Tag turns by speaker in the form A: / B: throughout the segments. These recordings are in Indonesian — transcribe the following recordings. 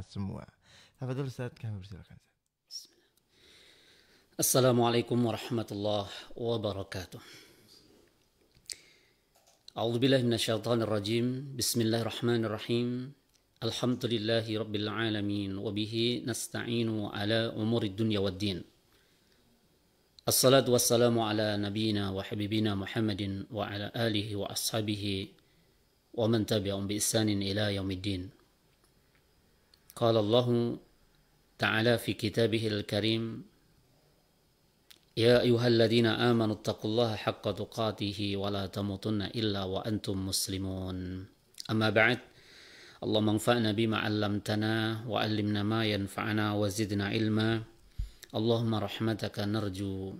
A: semua. Tafadhol Ustaz, kami persilakan.
B: Assalamualaikum warahmatullahi wabarakatuh. A'udzubillahi minasyaitonir rajim. Bismillahirrahmanirrahim. Alhamdulillahi rabbil alamin wa bihi nasta'inu ala umurid dunya waddin. Assalatu wassalamu ala nabiyyina wa habibina Muhammadin wa ala alihi wa ashabihi wa man tabi'ahum bi ihsanin ila yaumiddin. Qala Allah ta'ala fi kitabihil karim: Ya ayyuhalladzina amanu taqullaha haqqa tuqatih wa la tamutunna illa wa antum muslimun. Amma ba'd. Allahumma anfa'na bima 'allamtana wa 'allimna ma yanfa'una wa zidna ilma. Allahumma rahmataka narju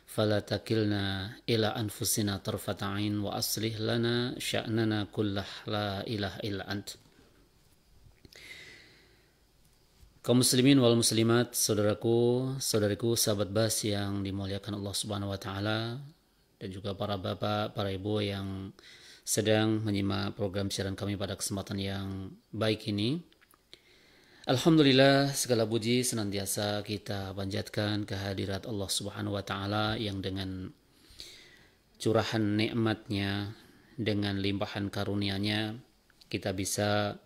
B: fala takilna ila anfusina tarfata 'ain wa aslih lana sya'nana kullah la ilaha illa ant. Kaum muslimin wal muslimat, saudaraku, saudariku, sahabat Bas yang dimuliakan Allah Subhanahu wa taala, dan juga para bapak, para ibu yang sedang menyimak program siaran kami pada kesempatan yang baik ini. Alhamdulillah, segala puji senantiasa kita panjatkan kehadirat Allah Subhanahu wa taala yang dengan curahan nikmatnya, dengan limpahan karunia-Nya, kita bisa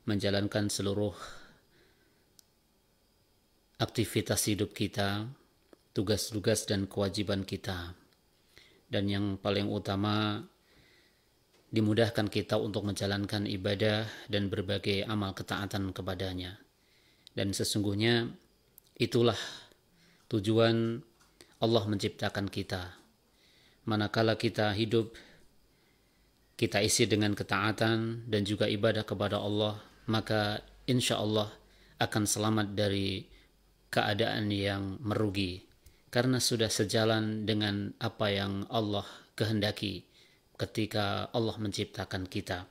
B: menjalankan seluruh aktivitas hidup kita, tugas-tugas dan kewajiban kita. Dan yang paling utama, dimudahkan kita untuk menjalankan ibadah dan berbagai amal ketaatan kepadanya. Dan sesungguhnya itulah tujuan Allah menciptakan kita. Manakala kita hidup, kita isi dengan ketaatan dan juga ibadah kepada Allah, maka insya Allah akan selamat dari keadaan yang merugi, karena sudah sejalan dengan apa yang Allah kehendaki ketika Allah menciptakan kita.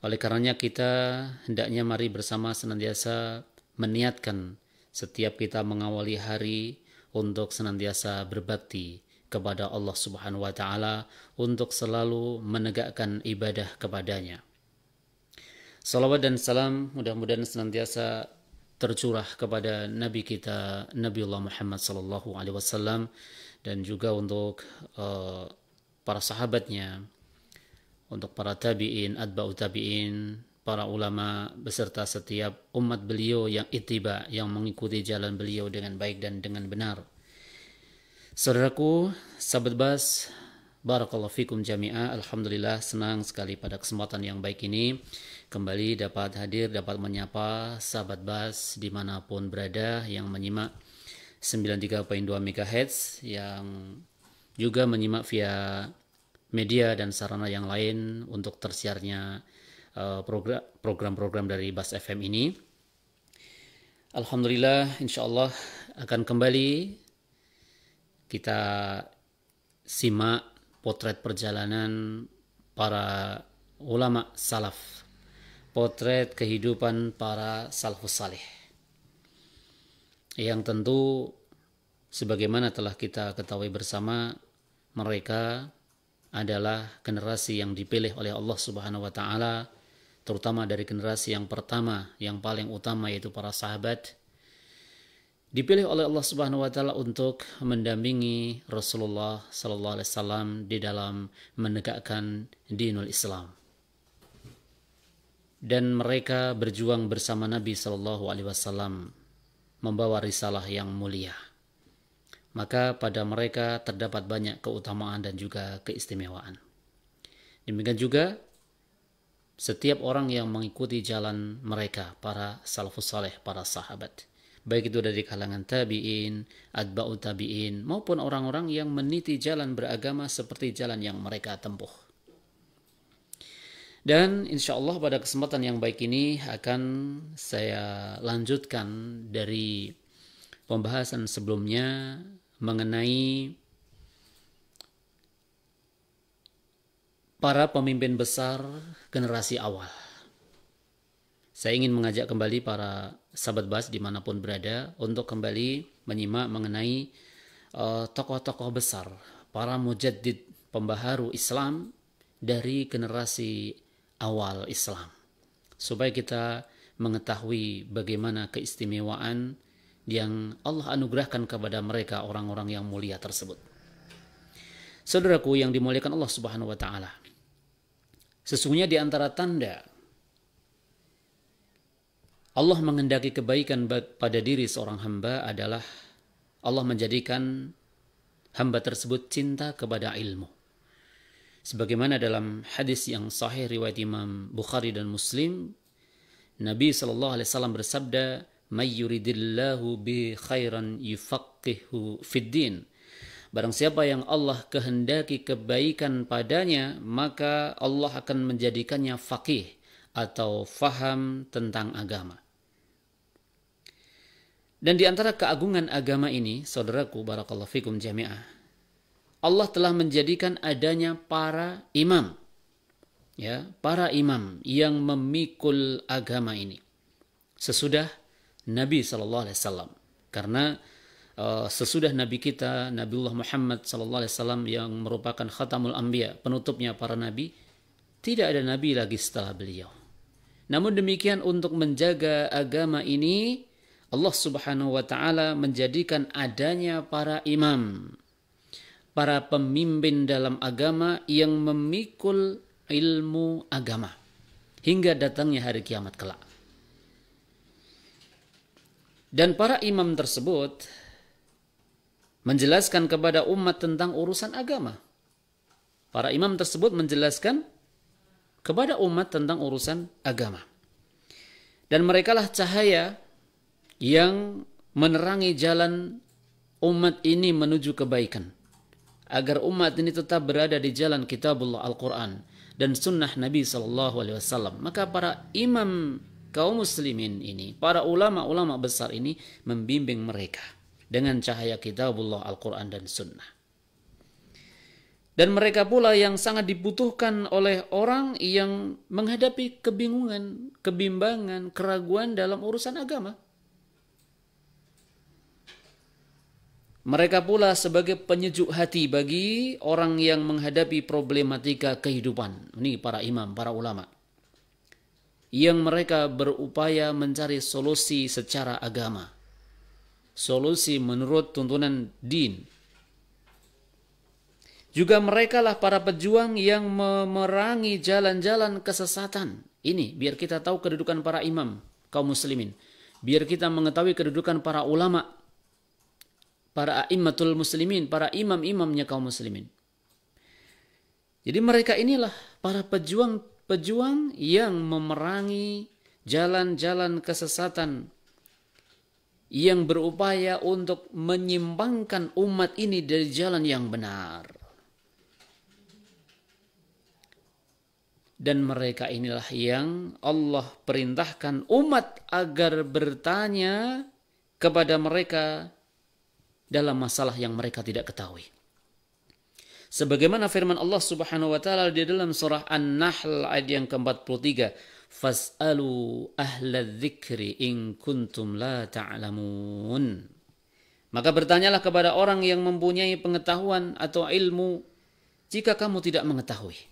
B: Oleh karenanya kita hendaknya mari bersama senantiasa meniatkan setiap kita mengawali hari untuk senantiasa berbakti kepada Allah Subhanahu wa taala, untuk selalu menegakkan ibadah kepadanya. Salawat dan salam mudah-mudahan senantiasa tercurah kepada Nabi kita Nabiullah Muhammad sallallahu alaihi wasallam, dan juga untuk para sahabatnya, untuk para tabi'in, atba'u tabi'in, para ulama beserta setiap umat beliau yang ittiba, yang mengikuti jalan beliau dengan baik dan dengan benar. Saudaraku, sahabat Bas, barakallahu fikum jami'ah. Alhamdulillah, senang sekali pada kesempatan yang baik ini kembali dapat hadir, dapat menyapa sahabat Bas dimanapun berada yang menyimak 93.2 MHz, yang juga menyimak via media dan sarana yang lain untuk tersiarnya program-program dari Bas FM ini. Alhamdulillah, insya Allah akan kembali kita simak potret perjalanan para ulama salaf, potret kehidupan para salafus saleh, yang tentu sebagaimana telah kita ketahui bersama, mereka adalah generasi yang dipilih oleh Allah Subhanahu wa taala, terutama dari generasi yang pertama, yang paling utama, yaitu para sahabat, dipilih oleh Allah Subhanahu wa taala untuk mendampingi Rasulullah sallallahu alaihi wasallam di dalam menegakkan dinul Islam. Dan mereka berjuang bersama Nabi sallallahu alaihi wasallam membawa risalah yang mulia. Maka pada mereka terdapat banyak keutamaan dan juga keistimewaan. Demikian juga setiap orang yang mengikuti jalan mereka, para salafus saleh, para sahabat, baik itu dari kalangan tabi'in, atba'u tabi'in, maupun orang-orang yang meniti jalan beragama seperti jalan yang mereka tempuh. Dan insya Allah pada kesempatan yang baik ini akan saya lanjutkan dari pembahasan sebelumnya mengenai para pemimpin besar generasi awal. Saya ingin mengajak kembali para sahabat Bas dimanapun berada untuk kembali menyimak mengenai tokoh-tokoh besar, para mujaddid, pembaharu Islam dari generasi awal Islam, supaya kita mengetahui bagaimana keistimewaan yang Allah anugerahkan kepada mereka orang-orang yang mulia tersebut. Saudaraku yang dimuliakan Allah Subhanahu wa taala, sesungguhnya di antara tanda Allah menghendaki kebaikan pada diri seorang hamba adalah Allah menjadikan hamba tersebut cinta kepada ilmu. Sebagaimana dalam hadis yang sahih riwayat Imam Bukhari dan Muslim, Nabi SAW bersabda, "May yuridillahu bi khairan yufaqihu fid din." Barang siapa yang Allah kehendaki kebaikan padanya, maka Allah akan menjadikannya faqih atau faham tentang agama. Dan di antara keagungan agama ini, saudaraku, barakallahu fikum jami'ah, Allah telah menjadikan adanya para imam, ya, para imam yang memikul agama ini sesudah Nabi sallallahu alaihi wasallam. Karena sesudah Nabi kita, Nabiullah Muhammad sallallahu alaihi wasallam yang merupakan khatamul anbiya, penutupnya para nabi, tidak ada nabi lagi setelah beliau. Namun demikian, untuk menjaga agama ini, Allah Subhanahu wa taala menjadikan adanya para imam, para pemimpin dalam agama yang memikul ilmu agama hingga datangnya hari kiamat kelak. Dan para imam tersebut menjelaskan kepada umat tentang urusan agama. Para imam tersebut menjelaskan kepada umat tentang urusan agama. Dan merekalah cahaya yang menerangi jalan umat ini menuju kebaikan, agar umat ini tetap berada di jalan kitabullah Al-Quran dan sunnah Nabi SAW. Maka para imam kaum muslimin ini, para ulama-ulama besar ini membimbing mereka dengan cahaya kitabullah Al-Quran dan sunnah. Dan mereka pula yang sangat dibutuhkan oleh orang yang menghadapi kebingungan, kebimbangan, keraguan dalam urusan agama. Mereka pula sebagai penyejuk hati bagi orang yang menghadapi problematika kehidupan. Ini para imam, para ulama, yang mereka berupaya mencari solusi secara agama, solusi menurut tuntunan din. Juga merekalah para pejuang yang memerangi jalan-jalan kesesatan. Ini biar kita tahu kedudukan para imam kaum muslimin, biar kita mengetahui kedudukan para ulama, para a'immatul muslimin, para imam-imamnya kaum muslimin. Jadi mereka inilah para pejuang yang memerangi jalan-jalan kesesatan, yang berupaya untuk menyimpangkan umat ini dari jalan yang benar. Dan mereka inilah yang Allah perintahkan umat agar bertanya kepada mereka dalam masalah yang mereka tidak ketahui. Sebagaimana firman Allah Subhanahu wa taala di dalam surah An-Nahl ayat yang ke-43, "Fas'alu ahla dzikri in kuntum la ta'lamun." Maka bertanyalah kepada orang yang mempunyai pengetahuan atau ilmu jika kamu tidak mengetahui.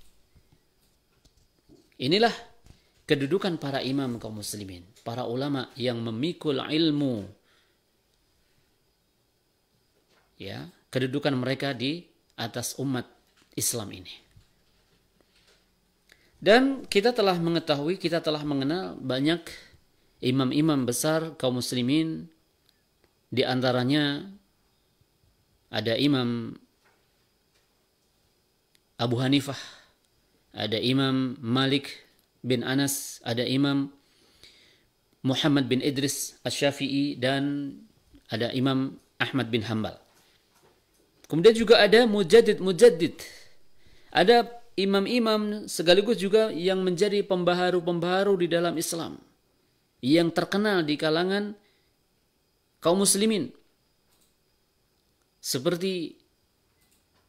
B: Inilah kedudukan para imam kaum muslimin, para ulama yang memikul ilmu. Ya, kedudukan mereka di atas umat Islam ini. Dan kita telah mengetahui, kita telah mengenal banyak imam-imam besar kaum muslimin. Di antaranya ada Imam Abu Hanifah, ada Imam Malik bin Anas, ada Imam Muhammad bin Idris Asy-Syafi'i, dan ada Imam Ahmad bin Hanbal. Kemudian juga ada mujaddid. Ada imam-imam sekaligus juga yang menjadi pembaharu-pembaharu di dalam Islam, yang terkenal di kalangan kaum muslimin. Seperti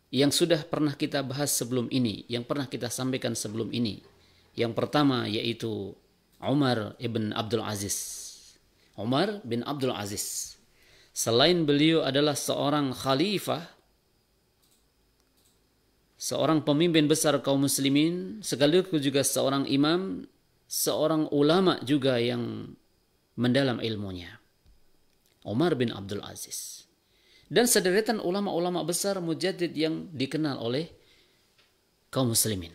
B: yang sudah pernah kita bahas sebelum ini, yang pernah kita sampaikan sebelum ini. Yang pertama yaitu Umar ibn Abdul Aziz. Umar bin Abdul Aziz. Selain beliau adalah seorang khalifah, seorang pemimpin besar kaum muslimin, sekaligus juga seorang imam, seorang ulama juga yang mendalam ilmunya, Umar bin Abdul Aziz. Dan sederetan ulama-ulama besar mujaddid yang dikenal oleh kaum muslimin.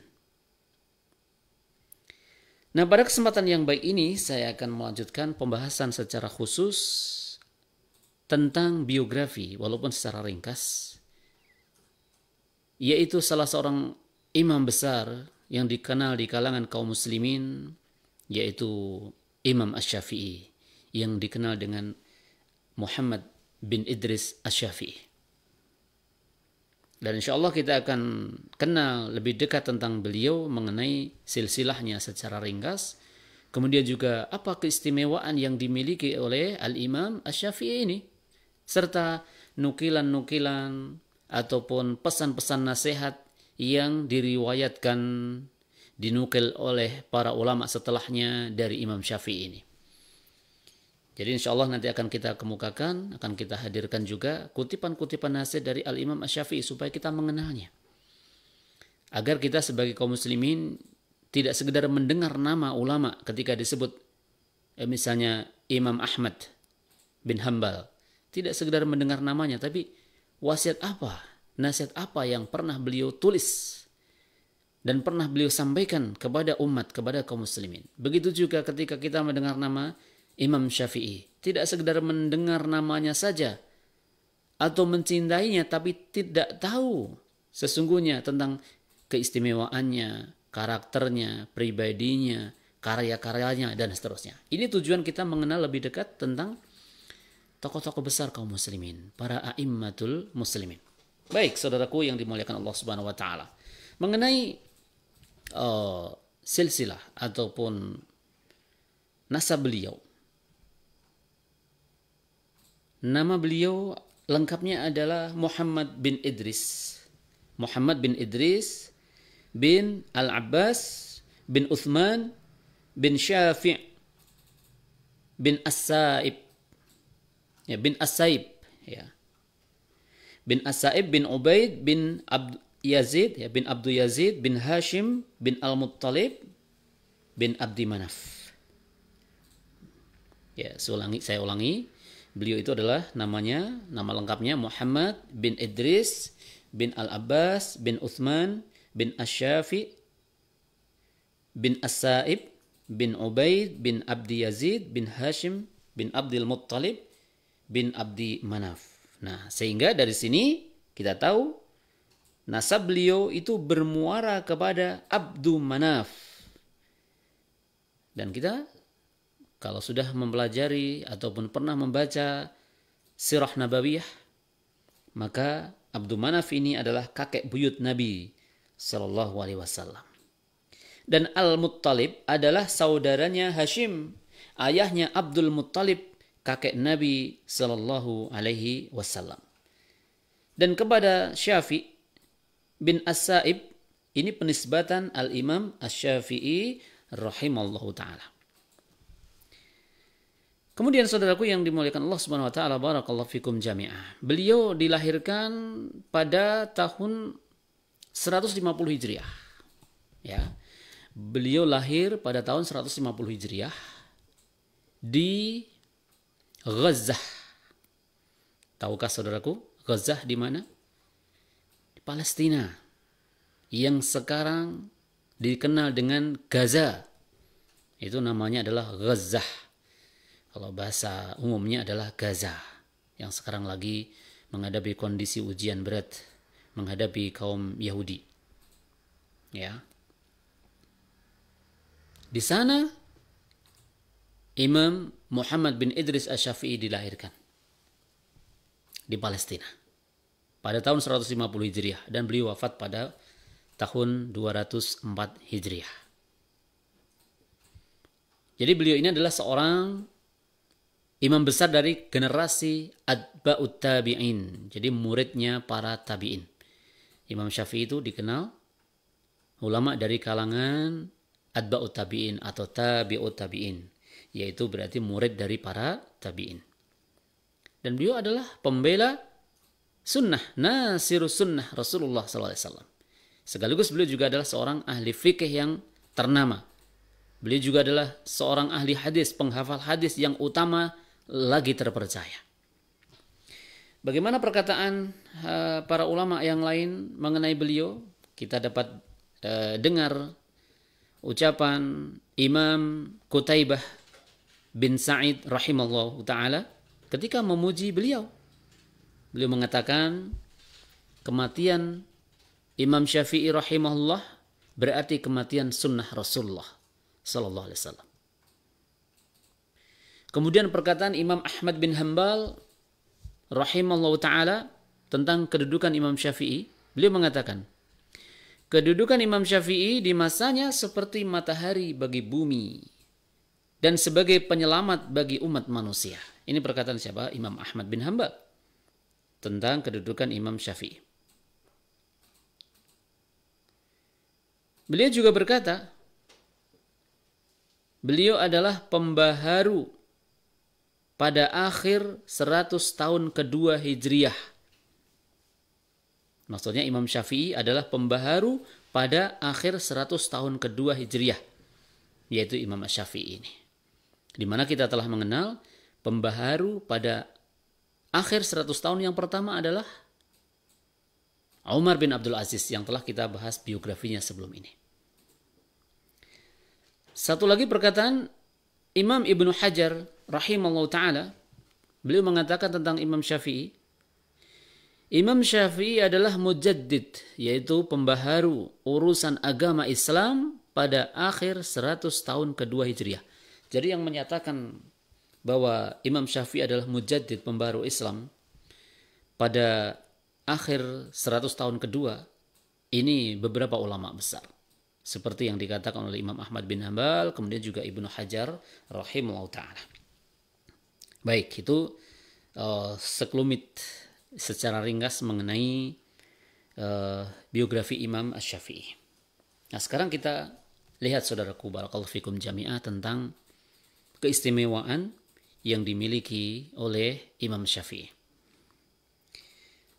B: Nah, pada kesempatan yang baik ini saya akan melanjutkan pembahasan secara khusus tentang biografi, walaupun secara ringkas, yaitu salah seorang imam besar yang dikenal di kalangan kaum muslimin, yaitu Imam Asy-Syafi'i, yang dikenal dengan Muhammad bin Idris Asy-Syafi'i. Dan insya Allah kita akan kenal lebih dekat tentang beliau mengenai silsilahnya secara ringkas. Kemudian juga apa keistimewaan yang dimiliki oleh Al-Imam Asy-Syafi'i ini. Serta nukilan-nukilan ataupun pesan-pesan nasihat yang diriwayatkan, dinukil oleh para ulama setelahnya dari Imam Syafi'i ini. Jadi insya Allah nanti akan kita kemukakan, akan kita hadirkan juga kutipan-kutipan nasihat dari Al-Imam Asy-Syafi'i supaya kita mengenalnya. Agar kita sebagai kaum muslimin tidak sekedar mendengar nama ulama ketika disebut misalnya Imam Ahmad bin Hanbal. Tidak sekedar mendengar namanya, tapi wasiat apa, nasihat apa yang pernah beliau tulis dan pernah beliau sampaikan kepada umat, kepada kaum muslimin. Begitu juga ketika kita mendengar nama Imam Syafi'i, tidak sekedar mendengar namanya saja atau mencintainya tapi tidak tahu sesungguhnya tentang keistimewaannya, karakternya, pribadinya, karya-karyanya dan seterusnya. Ini tujuan kita mengenal lebih dekat tentang tokoh-tokoh besar kaum muslimin, para a'immatul muslimin. Baik, saudaraku yang dimuliakan Allah Subhanahu wa taala. Mengenai silsilah ataupun nasab beliau. Nama beliau lengkapnya adalah Muhammad bin Idris. Muhammad bin Idris bin Al-Abbas bin Uthman bin Syafi' bin As-Sa'ib. Ya, bin As-Sa'ib, ya. Bin As-Sa'ib bin Ubaid bin Abd Yazid, ya, bin Abdul Yazid bin Hashim bin Al-Muttalib bin Abdi Manaf. Ya, saya ulangi. Beliau itu adalah namanya, nama lengkapnya Muhammad bin Idris bin Al-Abbas bin Uthman bin Asy-Syafi' bin As-Sa'ib bin Ubaid bin Abdi Yazid bin Hashim bin Abdul Muttalib bin Abdi Manaf. Nah, sehingga dari sini kita tahu nasab beliau itu bermuara kepada Abdu Manaf. Dan kita kalau sudah mempelajari ataupun pernah membaca Sirah Nabawiyah, maka Abdu Manaf ini adalah kakek buyut Nabi Sallallahu Alaihi Wasallam. Dan Al-Muttalib adalah saudaranya Hashim, ayahnya Abdul Muttalib, kakek Nabi Sallallahu Alaihi Wasallam. Dan kepada Syafi' bin As-Sa'ib, ini penisbatan Al-Imam Asy-Syafi'i rahimallahu ta'ala. Kemudian saudaraku yang dimuliakan Allah Subhanahu wa taala, barakallahu fikum jami'ah. Beliau dilahirkan pada tahun 150 Hijriah. Ya. Beliau lahir pada tahun 150 Hijriah di Gaza. Tahukah saudaraku, Gaza di mana? Di Palestina. Yang sekarang dikenal dengan Gaza. Itu namanya adalah Gaza. Kalau bahasa umumnya adalah Gaza, yang sekarang lagi menghadapi kondisi ujian berat, menghadapi kaum Yahudi. Ya. Di sana Imam Muhammad bin Idris Asy-Syafi'i dilahirkan di Palestina pada tahun 150 Hijriah dan beliau wafat pada tahun 204 Hijriah. Jadi beliau ini adalah seorang imam besar dari generasi Atba'ut Tabi'in. Jadi muridnya para tabi'in. Imam Syafi'i itu dikenal ulama dari kalangan Atba'ut Tabi'in atau Tabi'ut Tabi'in. Yaitu berarti murid dari para tabi'in. Dan beliau adalah pembela sunnah, nasirus sunnah Rasulullah SAW. Sekaligus beliau juga adalah seorang ahli fikih yang ternama. Beliau juga adalah seorang ahli hadis, penghafal hadis yang utama lagi terpercaya. Bagaimana perkataan para ulama yang lain mengenai beliau? Kita dapat dengar ucapan Imam Qutaibah bin Sa'id rahimallahu ta'ala ketika memuji beliau. Beliau mengatakan kematian Imam Syafi'i rahimahullah berarti kematian sunnah Rasulullah sallallahu alaihi wasallam. Kemudian perkataan Imam Ahmad bin Hanbal rahimahullah ta'ala tentang kedudukan Imam Syafi'i, beliau mengatakan kedudukan Imam Syafi'i di masanya seperti matahari bagi bumi dan sebagai penyelamat bagi umat manusia. Ini perkataan siapa? Imam Ahmad bin Hanbal tentang kedudukan Imam Syafi'i. Beliau juga berkata, beliau adalah pembaharu pada akhir 100 tahun kedua Hijriyah. Maksudnya Imam Syafi'i adalah pembaharu pada akhir 100 tahun kedua Hijriyah, yaitu Imam Syafi'i ini. Di mana kita telah mengenal pembaharu pada akhir 100 tahun yang pertama adalah Umar bin Abdul Aziz yang telah kita bahas biografinya sebelum ini. Satu lagi perkataan Imam Ibnu Hajar rahimahullah ta'ala, beliau mengatakan tentang Imam Syafi'i, Imam Syafi'i adalah mujaddid, yaitu pembaharu urusan agama Islam pada akhir 100 tahun kedua Hijriah. Jadi yang menyatakan bahwa Imam Syafi'i adalah mujaddid, pembaharu Islam pada akhir 100 tahun kedua, ini beberapa ulama besar. Seperti yang dikatakan oleh Imam Ahmad bin Hanbal, kemudian juga Ibnu Hajar rahimahullah ta'ala. Baik, itu sekelumit secara ringkas mengenai biografi Imam Asy-Syafi'i. Nah, sekarang kita lihat saudaraku barakallahu fikum jami'ah tentang keistimewaan yang dimiliki oleh Imam Syafi'i.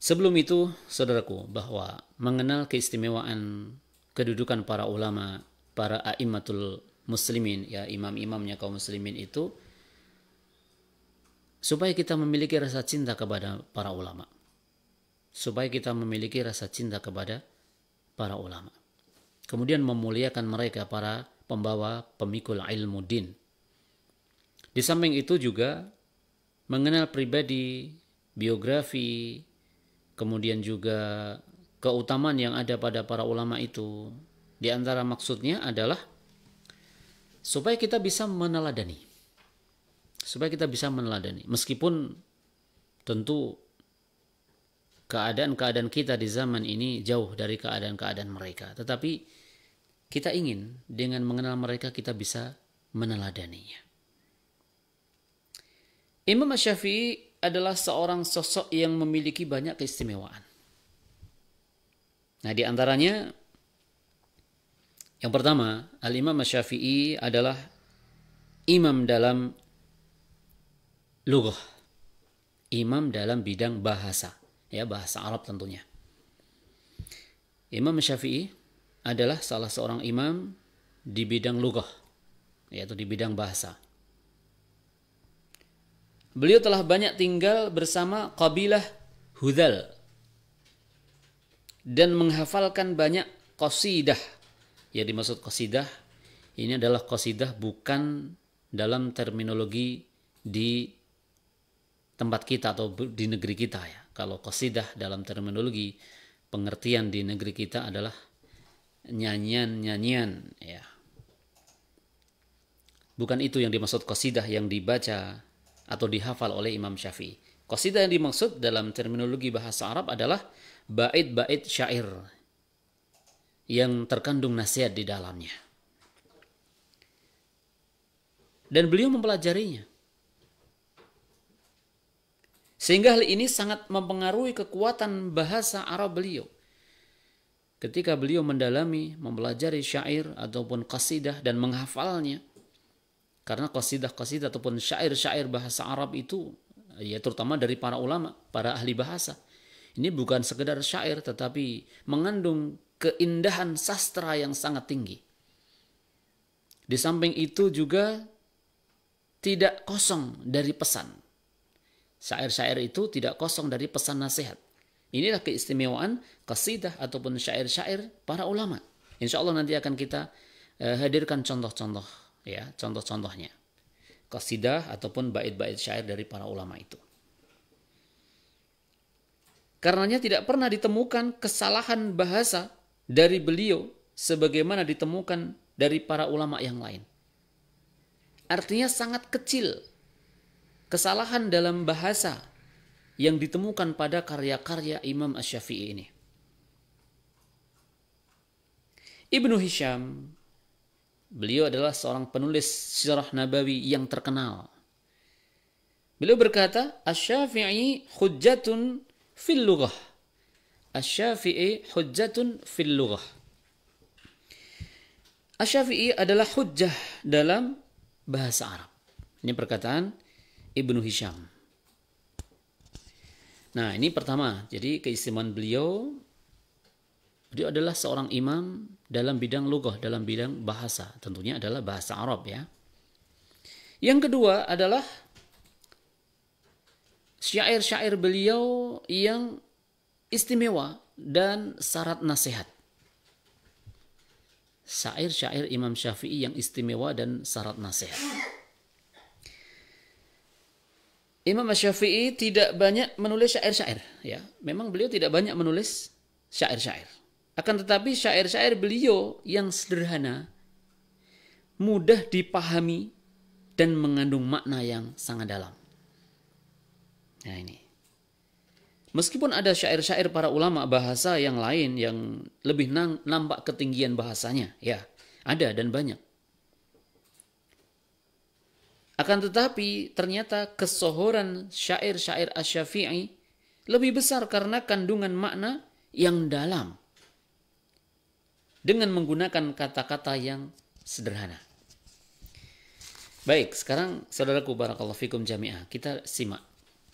B: Sebelum itu, saudaraku, bahwa mengenal keistimewaan kedudukan para ulama, para a'immatul muslimin, ya imam-imamnya kaum muslimin itu, supaya kita memiliki rasa cinta kepada para ulama. Supaya kita memiliki rasa cinta kepada para ulama. Kemudian memuliakan mereka, para pembawa pemikul ilmu din. Di samping itu juga mengenal pribadi, biografi, kemudian juga keutamaan yang ada pada para ulama itu. Di antara maksudnya adalah supaya kita bisa meneladani. Supaya kita bisa meneladani. Meskipun tentu keadaan-keadaan kita di zaman ini jauh dari keadaan-keadaan mereka. Tetapi kita ingin dengan mengenal mereka kita bisa meneladaninya. Imam Asy-Syafi'i adalah seorang sosok yang memiliki banyak keistimewaan. Nah, di antaranya yang pertama, Al-Imam Asy-Syafi'i adalah imam dalam lughah. Imam dalam bidang bahasa, ya bahasa Arab tentunya. Imam Asy-Syafi'i adalah salah seorang imam di bidang lughah, yaitu di bidang bahasa. Beliau telah banyak tinggal bersama kabilah Hudhal dan menghafalkan banyak qasidah. Ya, dimaksud qasidah ini adalah qasidah bukan dalam terminologi di tempat kita atau di negeri kita ya. Kalau qasidah dalam terminologi pengertian di negeri kita adalah nyanyian-nyanyian ya. Bukan itu yang dimaksud qasidah yang dibaca atau dihafal oleh Imam Syafi'i. Qasidah yang dimaksud dalam terminologi bahasa Arab adalah bait-bait syair yang terkandung nasihat di dalamnya. Dan beliau mempelajarinya. Sehingga hal ini sangat mempengaruhi kekuatan bahasa Arab beliau. Ketika beliau mendalami, mempelajari syair ataupun qasidah dan menghafalnya. Karena qasidah-qasidah ataupun syair-syair bahasa Arab itu, ya terutama dari para ulama, para ahli bahasa. Ini bukan sekedar syair, tetapi mengandung keindahan sastra yang sangat tinggi. Di samping itu juga tidak kosong dari pesan. Syair-syair itu tidak kosong dari pesan nasihat. Inilah keistimewaan qasidah ataupun syair-syair para ulama. Insya Allah nanti akan kita hadirkan contoh-contoh, ya, contoh-contohnya. Qasidah ataupun bait-bait syair dari para ulama itu. Karenanya tidak pernah ditemukan kesalahan bahasa dari beliau sebagaimana ditemukan dari para ulama yang lain. Artinya sangat kecil kesalahan dalam bahasa yang ditemukan pada karya-karya Imam Asy-Syafi'i ini. Ibnu Hisham, beliau adalah seorang penulis sirah nabawi yang terkenal. Beliau berkata, Asy-Syafi'i hujjatun fil lughah. Asy-Syafi'i hujjatun fil lughah. Asy-Syafi'i adalah hujjah dalam bahasa Arab. Ini perkataan Ibnu Hisham. Nah, ini pertama. Jadi keistimewaan beliau adalah seorang imam dalam bidang lughah, dalam bidang bahasa. Tentunya adalah bahasa Arab, ya. Yang kedua adalah syair-syair beliau yang istimewa dan syarat nasihat. Syair-syair Imam Syafi'i yang istimewa dan syarat nasihat. Imam Syafi'i tidak banyak menulis syair-syair, ya. Memang beliau tidak banyak menulis syair-syair. Akan tetapi syair-syair beliau yang sederhana, mudah dipahami dan mengandung makna yang sangat dalam. Nah, ini. Meskipun ada syair-syair para ulama bahasa yang lain yang lebih nampak ketinggian bahasanya, ya, ada dan banyak. Akan tetapi ternyata kesohoran syair-syair Asy-Syafi'i lebih besar karena kandungan makna yang dalam dengan menggunakan kata-kata yang sederhana. Baik, sekarang saudaraku barakallahu fikum jami'ah, kita simak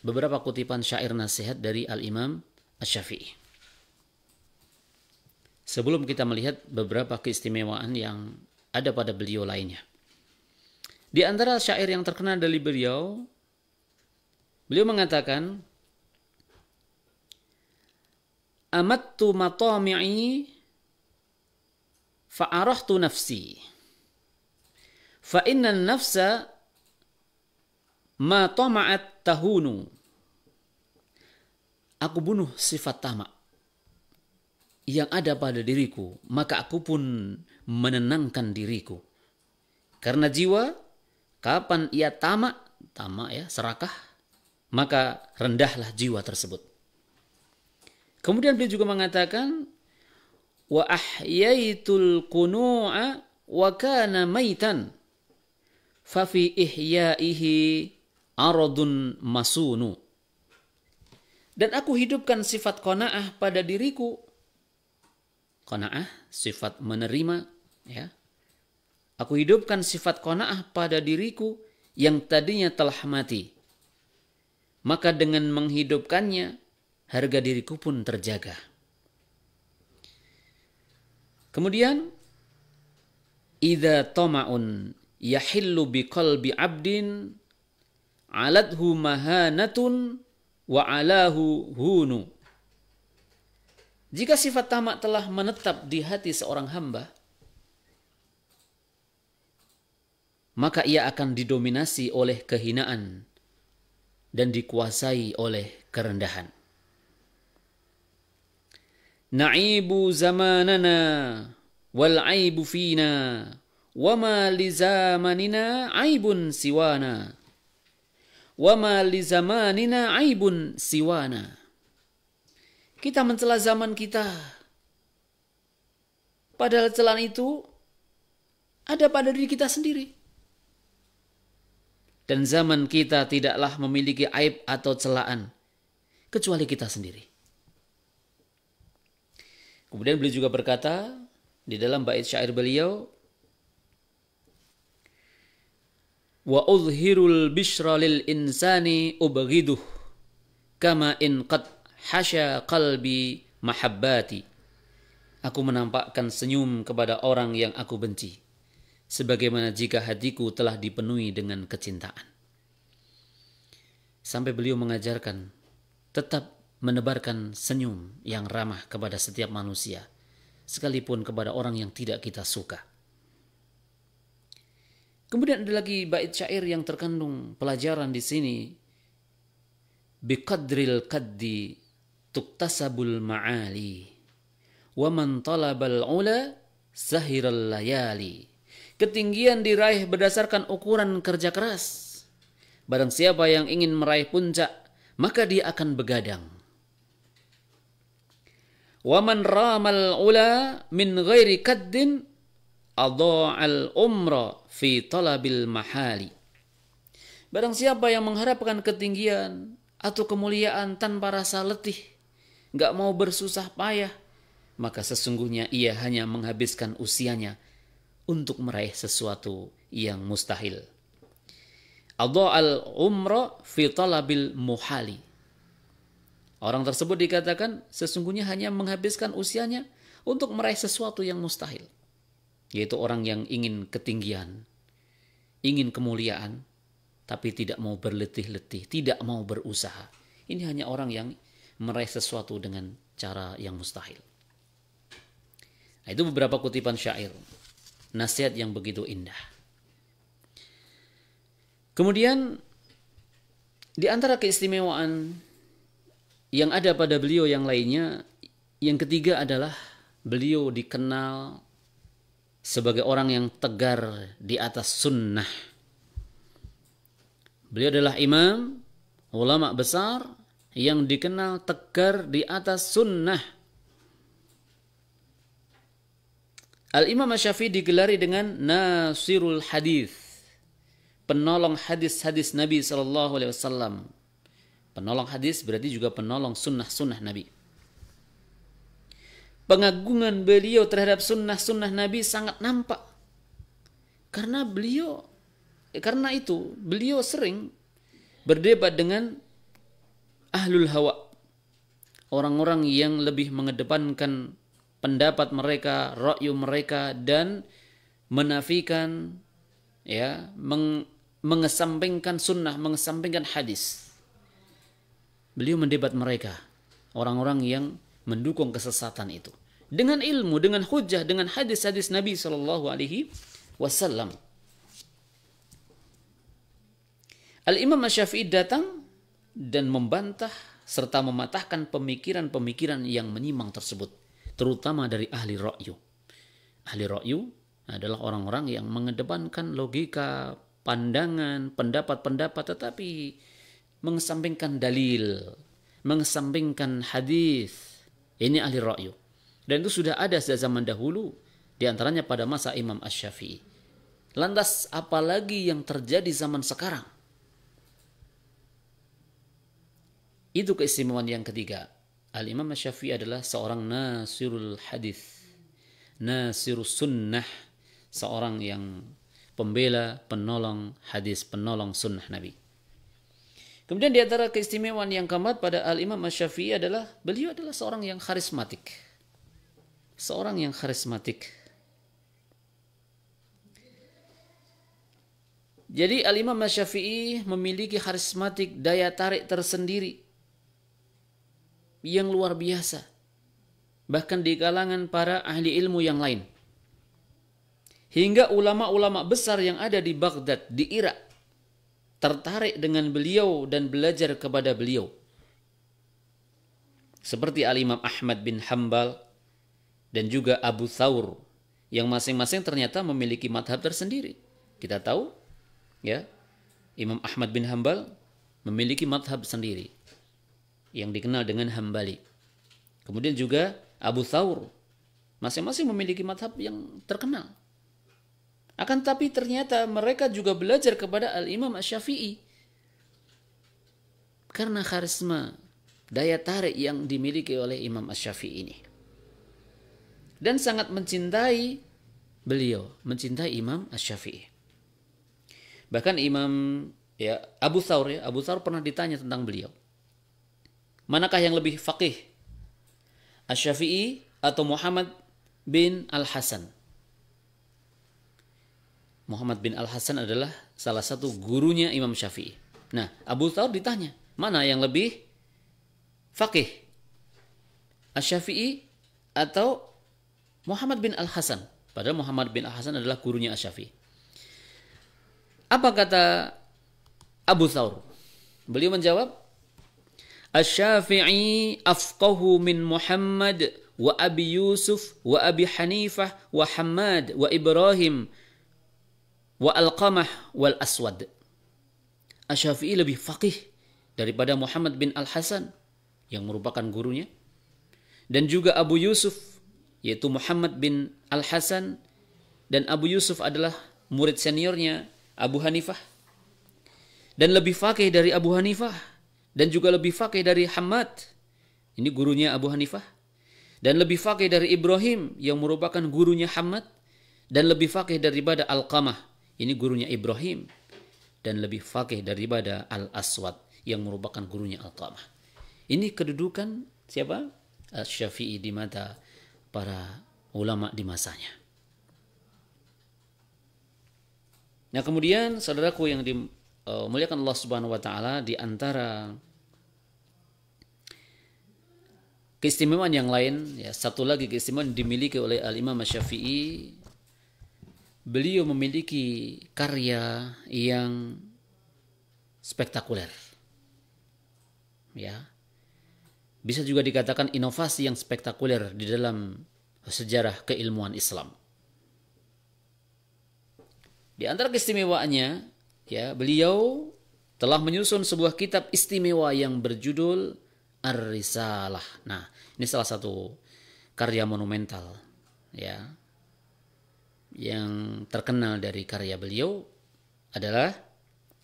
B: beberapa kutipan syair nasihat dari Al-Imam Asy-Syafi'i. Sebelum kita melihat beberapa keistimewaan yang ada pada beliau lainnya. Di antara syair yang terkenal dari beliau mengatakan, Amattu matami'i fa'arahtu nafsi. Fa innan nafsa ma tama'at tahunu. Aku bunuh sifat tamak yang ada pada diriku, maka aku pun menenangkan diriku. Karena jiwa, kapan ia tamak ya, serakah, maka rendahlah jiwa tersebut. Kemudian beliau juga mengatakan, wa ahyaitul qunu'a wa kana maitan fa fi ihyaihi aradun masunu. Dan aku hidupkan sifat qanaah pada diriku. Qanaah, sifat menerima, ya. Aku hidupkan sifat qanaah pada diriku yang tadinya telah mati. Maka dengan menghidupkannya, harga diriku pun terjaga. Kemudian, idza tama'un yahillu biqalbi 'abdin 'alathu mahanatun wa 'alahu hunu. Jika sifat tamak telah menetap di hati seorang hamba, maka ia akan didominasi oleh kehinaan dan dikuasai oleh kerendahan. Na'ibu zamanana wal aibu fina wa ma li zamanina aibun siwana. Wa ma li zamanina aibun siwana. Kita mencela zaman kita. Padahal celaan itu ada pada diri kita sendiri. Dan zaman kita tidaklah memiliki aib atau celaan kecuali kita sendiri. Kemudian beliau juga berkata di dalam bait syair beliau, wa udhirul bishra lil insani ubghiduh kama in qad hasya qalbi mahabbati. Aku menampakkan senyum kepada orang yang aku benci, sebagaimana jika hatiku telah dipenuhi dengan kecintaan. Sampai beliau mengajarkan tetap menebarkan senyum yang ramah kepada setiap manusia, sekalipun kepada orang yang tidak kita suka. Kemudian ada lagi bait syair yang terkandung pelajaran di sini. Biqadril qaddi tuktasabul ma'ali wa man talabal ula sahiral layali. Ketinggian diraih berdasarkan ukuran kerja keras. Barang siapa yang ingin meraih puncak, maka dia akan begadang. Wa man ramal ula min ghairi kaddin adha'al umra fi talabil mahali. Barang siapa yang mengharapkan ketinggian atau kemuliaan tanpa rasa letih, enggak mau bersusah payah, maka sesungguhnya ia hanya menghabiskan usianya untuk meraih sesuatu yang mustahil. Adha'al umra fi talabil muhali. Orang tersebut dikatakan sesungguhnya hanya menghabiskan usianya untuk meraih sesuatu yang mustahil. Yaitu orang yang ingin ketinggian, ingin kemuliaan, tapi tidak mau berletih-letih, tidak mau berusaha. Ini hanya orang yang meraih sesuatu dengan cara yang mustahil. Nah, itu beberapa kutipan syair. Nasihat yang begitu indah. Kemudian di antara keistimewaan yang ada pada beliau yang lainnya, yang ketiga adalah beliau dikenal sebagai orang yang tegar di atas sunnah. Beliau adalah imam, ulama besar yang dikenal tegar di atas sunnah. Al-Imam Asy-Syafi'i digelari dengan Nasirul Hadis, penolong hadis-hadis Nabi SAW. Penolong hadis berarti juga penolong sunnah-sunnah Nabi. Pengagungan beliau terhadap sunnah-sunnah Nabi sangat nampak. Karena itu beliau sering berdebat dengan ahlul hawa. Orang-orang yang lebih mengedepankan pendapat mereka, ra'yu mereka, dan menafikan, mengesampingkan sunnah, mengesampingkan hadis. Beliau mendebat mereka, orang-orang yang mendukung kesesatan itu, dengan ilmu, dengan hujjah, dengan hadis-hadis Nabi SAW. Al-Imam Asy-Syafi'i datang dan membantah serta mematahkan pemikiran-pemikiran yang menyimpang tersebut, terutama dari ahli ra'yu. Ahli ra'yu adalah orang-orang yang mengedepankan logika, pandangan, pendapat-pendapat, tetapi mengesampingkan dalil, mengesampingkan hadis. Ini ahli ra'yu. Dan itu sudah ada sejak zaman dahulu, di antaranya pada masa Imam Asy-Syafi'i. Lantas apalagi yang terjadi zaman sekarang? Itu keistimewaan yang ketiga. Al-Imam Asy-Syafi'i adalah seorang nasirul hadis, nasirus sunnah, seorang yang pembela, penolong hadis, penolong sunnah Nabi. Kemudian di antara keistimewaan yang keempat pada Al-Imam Asy-Syafi'i adalah beliau adalah seorang yang karismatik. Seorang yang karismatik. Jadi Al-Imam Asy-Syafi'i memiliki karismatik, daya tarik tersendiri yang luar biasa, bahkan di kalangan para ahli ilmu yang lain. Hingga ulama-ulama besar yang ada di Baghdad, di Irak, tertarik dengan beliau dan belajar kepada beliau. Seperti Al-Imam Ahmad bin Hanbal dan juga Abu Thawr, yang masing-masing ternyata memiliki madhab tersendiri. Kita tahu, ya, Imam Ahmad bin Hanbal memiliki madhab sendiri yang dikenal dengan Hambali. Kemudian juga Abu Thawr, masing-masing memiliki madhab yang terkenal. Akan tapi ternyata mereka juga belajar kepada Al-Imam Asy-Syafi'i karena karisma, daya tarik yang dimiliki oleh Imam Asy-Syafi'i ini. Dan sangat mencintai beliau, mencintai Imam Asy-Syafi'i. Bahkan Abu Thawr pernah ditanya tentang beliau. Manakah yang lebih faqih? Asy-Syafi'i atau Muhammad bin Al-Hasan? Muhammad bin Al-Hasan adalah salah satu gurunya Imam Syafi'i. Nah, Abu Thawr ditanya, mana yang lebih faqih? Asy-Syafi'i atau Muhammad bin Al-Hasan? Padahal Muhammad bin Al-Hasan adalah gurunya Asy-Syafi'i. Apa kata Abu Thawr? Beliau menjawab, Asy-Syafi'i afqahu min Muhammad wa Abi Yusuf wa Abi Hanifah wa Hammad wa Ibrahim wa Al-Qamah wal Aswad. Asy-Syafi'i lebih faqih daripada Muhammad bin Al-Hasan yang merupakan gurunya, dan juga Abu Yusuf yaitu Muhammad bin Al-Hasan, dan Abu Yusuf adalah murid seniornya Abu Hanifah, dan lebih faqih dari Abu Hanifah, dan juga lebih faqih dari Hammad, ini gurunya Abu Hanifah, dan lebih faqih dari Ibrahim yang merupakan gurunya Hammad, dan lebih faqih daripada Al-Qamah, ini gurunya Ibrahim, dan lebih faqih daripada Al-Aswad yang merupakan gurunya Al-Qamah. Ini kedudukan siapa? Asy-Syafi'i di mata para ulama di masanya. Nah, kemudian saudaraku yang dimuliakan Allah Subhanahu wa taala, di antara keistimewaan yang lain, ya, satu lagi keistimewaan dimiliki oleh Al-Imam Asy-Syafi'i, beliau memiliki karya yang spektakuler. Ya. Bisa juga dikatakan inovasi yang spektakuler di dalam sejarah keilmuan Islam. Di antara keistimewaannya, ya, beliau telah menyusun sebuah kitab istimewa yang berjudul Ar-Risalah. Nah, ini salah satu karya monumental, ya, yang terkenal dari karya beliau adalah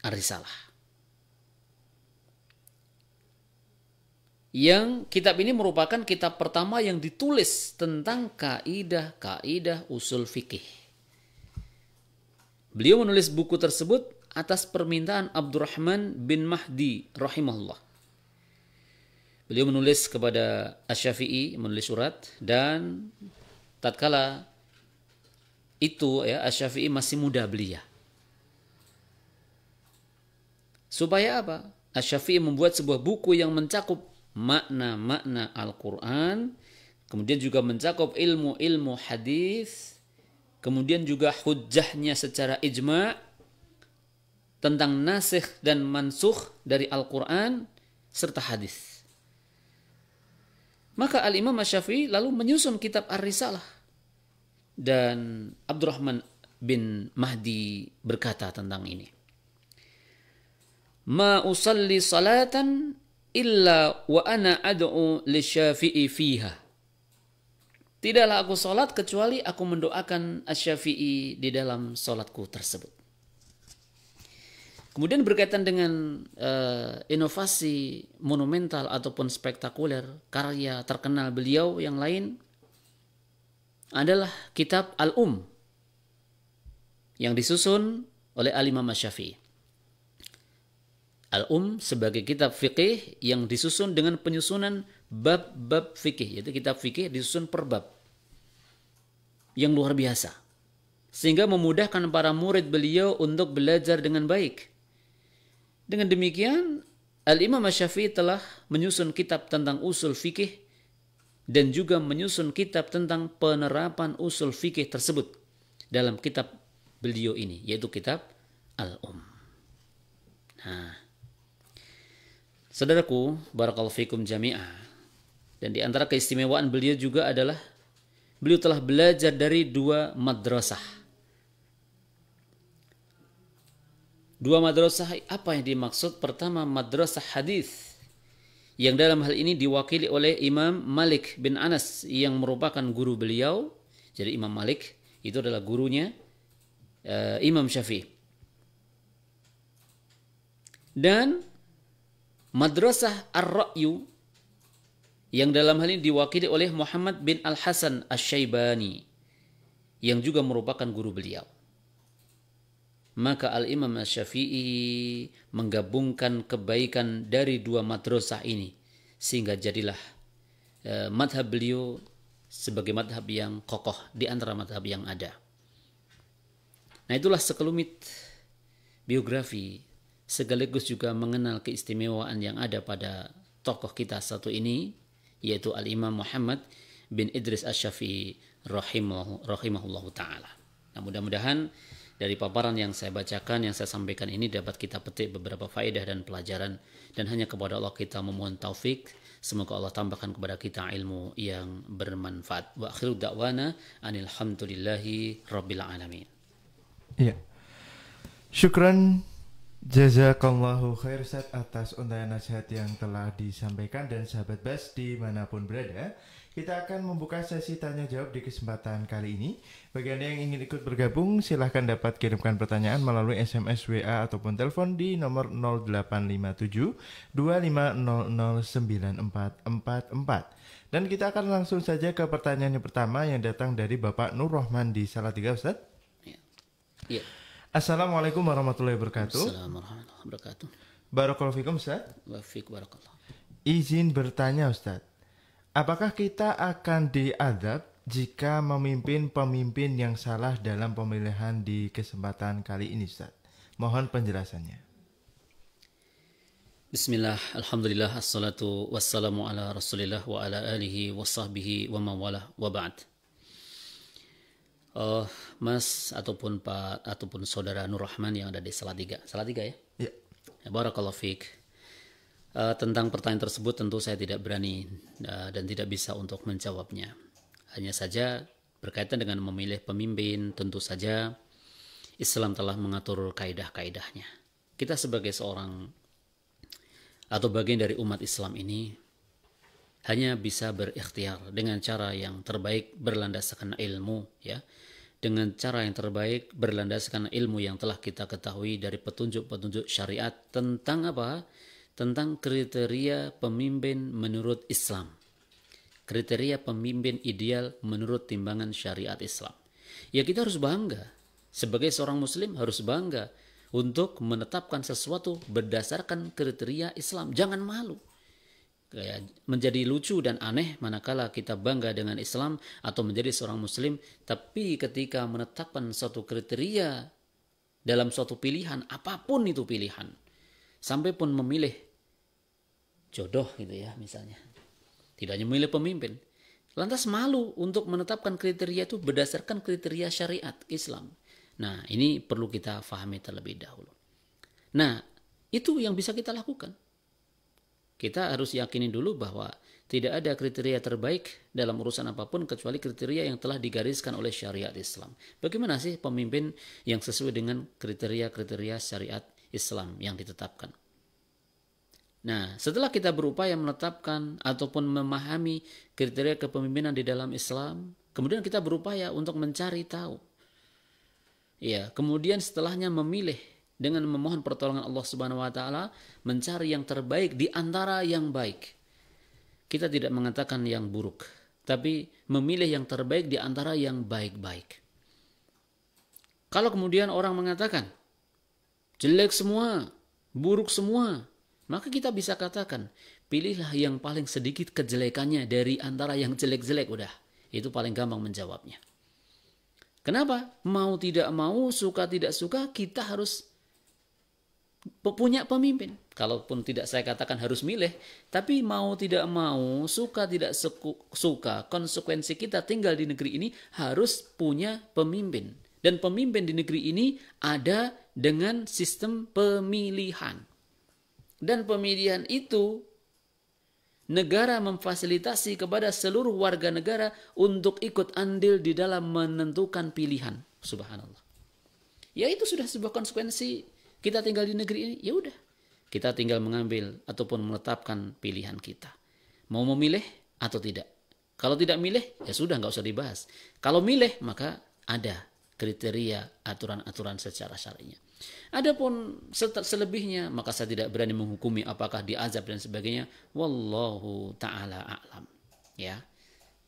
B: Ar-Risalah. Yang kitab ini merupakan kitab pertama yang ditulis tentang kaidah-kaidah usul fikih. Beliau menulis buku tersebut atas permintaan Abdurrahman bin Mahdi rahimahullah. Beliau menulis kepada Asy-Syafi'i, menulis surat, dan tatkala itu, ya, Asy-Syafi'i masih muda belia. Supaya apa? Asy-Syafi'i membuat sebuah buku yang mencakup makna-makna Al-Quran, kemudian juga mencakup ilmu-ilmu hadis, kemudian juga hujjahnya secara ijma' tentang nasikh dan mansukh dari Al-Quran serta hadis. Maka Al-Imam Asy-Syafi'i lalu menyusun kitab Ar-Risalah, dan Abdurrahman bin Mahdi berkata tentang ini, Ma usalli salatan illa wa ana ad'u lisyafi'i fiha. Tidaklah aku salat kecuali aku mendoakan Asy-Syafi'i di dalam salatku tersebut. Kemudian berkaitan dengan inovasi monumental ataupun spektakuler, karya terkenal beliau yang lain adalah kitab yang disusun oleh Al-Imam Asy-Syafi'i. Sebagai kitab fikih yang disusun dengan penyusunan bab-bab fikih, yaitu kitab fikih disusun per bab yang luar biasa, sehingga memudahkan para murid beliau untuk belajar dengan baik. Dengan demikian, Al-Imam Asy-Syafi'i telah menyusun kitab tentang usul fikih dan juga menyusun kitab tentang penerapan usul fikih tersebut dalam kitab beliau ini, yaitu kitab Nah, saudaraku, barakallahu fikum jami'ah. Dan di antara keistimewaan beliau juga adalah beliau telah belajar dari dua madrasah. Dua madrasah apa yang dimaksud? Pertama, madrasah hadis, yang dalam hal ini diwakili oleh Imam Malik bin Anas yang merupakan guru beliau. Jadi Imam Malik itu adalah gurunya Imam Syafi'i. Dan madrasah Ar-Ra'yu yang dalam hal ini diwakili oleh Muhammad bin Al-Hasan Asy-Syaibani yang juga merupakan guru beliau. Maka Al-Imam Asy-Syafi'i menggabungkan kebaikan dari dua madrasah ini, sehingga jadilah madhab beliau sebagai madhab yang kokoh di antara madhab yang ada. Nah, itulah sekelumit biografi sekaligus juga mengenal keistimewaan yang ada pada tokoh kita satu ini, yaitu Al-Imam Muhammad bin Idris Asy-Syafi'i rahimahullahu ta'ala. Nah, mudah-mudahan dari paparan yang saya bacakan, yang saya sampaikan ini dapat kita petik beberapa faedah dan pelajaran, dan hanya kepada Allah kita memohon taufik. Semoga Allah tambahkan kepada kita ilmu yang bermanfaat. Wa akhiru da'wana anil hamdulillahi rabbil alamin.
A: Iya. Syukran jazakallahu khair Ustaz atas untayan nasihat yang telah disampaikan. Dan sahabat BAS dimanapun berada, kita akan membuka sesi tanya jawab di kesempatan kali ini. Bagi Anda yang ingin ikut bergabung, silahkan dapat kirimkan pertanyaan melalui SMS, WA ataupun telepon di nomor 0857 25009444. Dan kita akan langsung saja ke pertanyaan yang pertama yang datang dari Bapak Nur Rahman di Salatiga, Ustaz.
B: Ya.
A: Assalamualaikum warahmatullahi wabarakatuh.
B: Assalamualaikum warahmatullahi wabarakatuh.
A: Barakallahu fikum, Ustaz.
B: Wa fiik barakallah.
A: Izin bertanya, Ustaz. Apakah kita akan diadab jika memimpin pemimpin yang salah dalam pemilihan di kesempatan kali ini, Ustaz? Mohon penjelasannya.
B: Bismillah, alhamdulillah, assalatu wassalamu ala rasulillah wa ala alihi wa sahbihi wa mawalah wa ba'd. Mas ataupun Pak ataupun saudara Nur Rahman yang ada di Salatiga ya?
A: Ya.
B: Barakallahu fiik. Tentang pertanyaan tersebut tentu saya tidak berani dan tidak bisa untuk menjawabnya. Hanya saja berkaitan dengan memilih pemimpin, tentu saja Islam telah mengatur kaidah-kaidahnya. Kita sebagai seorang atau bagian dari umat Islam ini hanya bisa berikhtiar dengan cara yang terbaik berlandaskan ilmu, ya. Dengan cara yang terbaik berlandaskan ilmu yang telah kita ketahui dari petunjuk-petunjuk syariat tentang apa? Tentang kriteria pemimpin menurut Islam. Kriteria pemimpin ideal menurut timbangan syariat Islam. Ya, kita harus bangga. Sebagai seorang muslim harus bangga untuk menetapkan sesuatu berdasarkan kriteria Islam. Jangan malu. Menjadi lucu dan aneh manakala kita bangga dengan Islam atau menjadi seorang muslim, tapi ketika menetapkan suatu kriteria dalam suatu pilihan, apapun itu pilihan, sampai pun memilih jodoh gitu ya misalnya, tidak hanya memilih pemimpin, lantas malu untuk menetapkan kriteria itu berdasarkan kriteria syariat Islam. Nah, ini perlu kita fahami terlebih dahulu. Nah, itu yang bisa kita lakukan. Kita harus yakini dulu bahwa tidak ada kriteria terbaik dalam urusan apapun kecuali kriteria yang telah digariskan oleh syariat Islam. Bagaimana sih pemimpin yang sesuai dengan kriteria-kriteria syariat Islam yang ditetapkan? Nah, setelah kita berupaya menetapkan ataupun memahami kriteria kepemimpinan di dalam Islam, kemudian kita berupaya untuk mencari tahu. Ya, kemudian setelahnya memilih dengan memohon pertolongan Allah Subhanahu wa taala, mencari yang terbaik di antara yang baik. Kita tidak mengatakan yang buruk, tapi memilih yang terbaik di antara yang baik-baik. Kalau kemudian orang mengatakan jelek semua, buruk semua, maka kita bisa katakan, pilihlah yang paling sedikit kejelekannya dari antara yang jelek-jelek, udah. Itu paling gampang menjawabnya. Kenapa? Mau tidak mau, suka tidak suka, kita harus punya pemimpin. Kalaupun tidak saya katakan harus milih, tapi mau tidak mau, suka tidak suka, konsekuensi kita tinggal di negeri ini harus punya pemimpin. Dan pemimpin di negeri ini ada dengan sistem pemilihan. Dan pemilihan itu negara memfasilitasi kepada seluruh warga negara untuk ikut andil di dalam menentukan pilihan. Subhanallah. Ya, itu sudah sebuah konsekuensi. Kita tinggal di negeri ini, ya udah. Kita tinggal mengambil ataupun menetapkan pilihan kita. Mau memilih atau tidak. Kalau tidak milih, ya sudah, nggak usah dibahas. Kalau milih, maka ada kriteria aturan-aturan secara syar'inya. Adapun selebihnya, maka saya tidak berani menghukumi apakah diazab dan sebagainya. Wallahu ta'ala a'lam. Ya,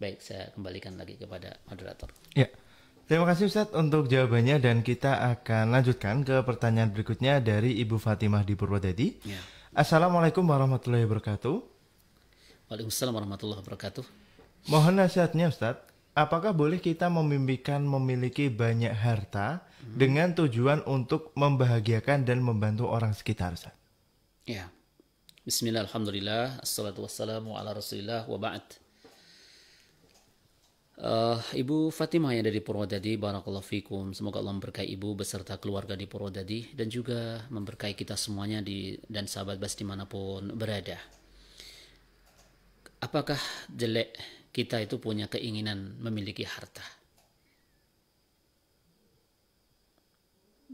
B: baik, saya kembalikan lagi kepada moderator.
A: Ya. Terima kasih Ustadz untuk jawabannya, dan kita akan lanjutkan ke pertanyaan berikutnya dari Ibu Fatimah di Purwodadi. Ya. Assalamualaikum warahmatullahi wabarakatuh.
B: Waalaikumsalam warahmatullahi wabarakatuh.
A: Mohon nasihatnya Ustadz, apakah boleh kita memiliki banyak harta dengan tujuan untuk membahagiakan dan membantu orang sekitar, Ustaz?
B: Ya. Bismillah, alhamdulillah, assalatu wassalamu ala rasulillah, wa ba'd. Ibu Fatimah yang dari Purwodadi, barakallahu fikum. Semoga Allah memberkahi ibu beserta keluarga di Purwodadi dan juga memberkahi kita semuanya dan sahabat bas dimanapun berada. Apakah jelek kita itu punya keinginan memiliki harta?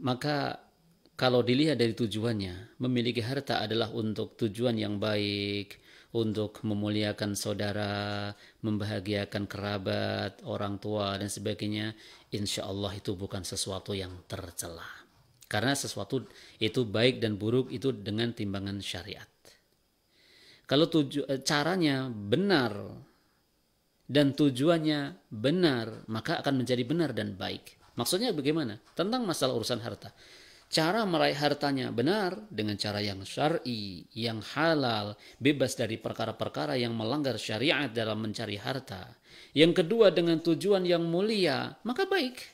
B: Maka kalau dilihat dari tujuannya, memiliki harta adalah untuk tujuan yang baik, untuk memuliakan saudara, membahagiakan kerabat, orang tua, dan sebagainya, insya Allah itu bukan sesuatu yang tercela. Karena sesuatu itu baik dan buruk itu dengan timbangan syariat. Kalau caranya benar dan tujuannya benar, maka akan menjadi benar dan baik. Maksudnya bagaimana? Tentang masalah urusan harta. Cara meraih hartanya benar dengan cara yang syar'i, yang halal, bebas dari perkara-perkara yang melanggar syariat dalam mencari harta. Yang kedua dengan tujuan yang mulia, maka baik.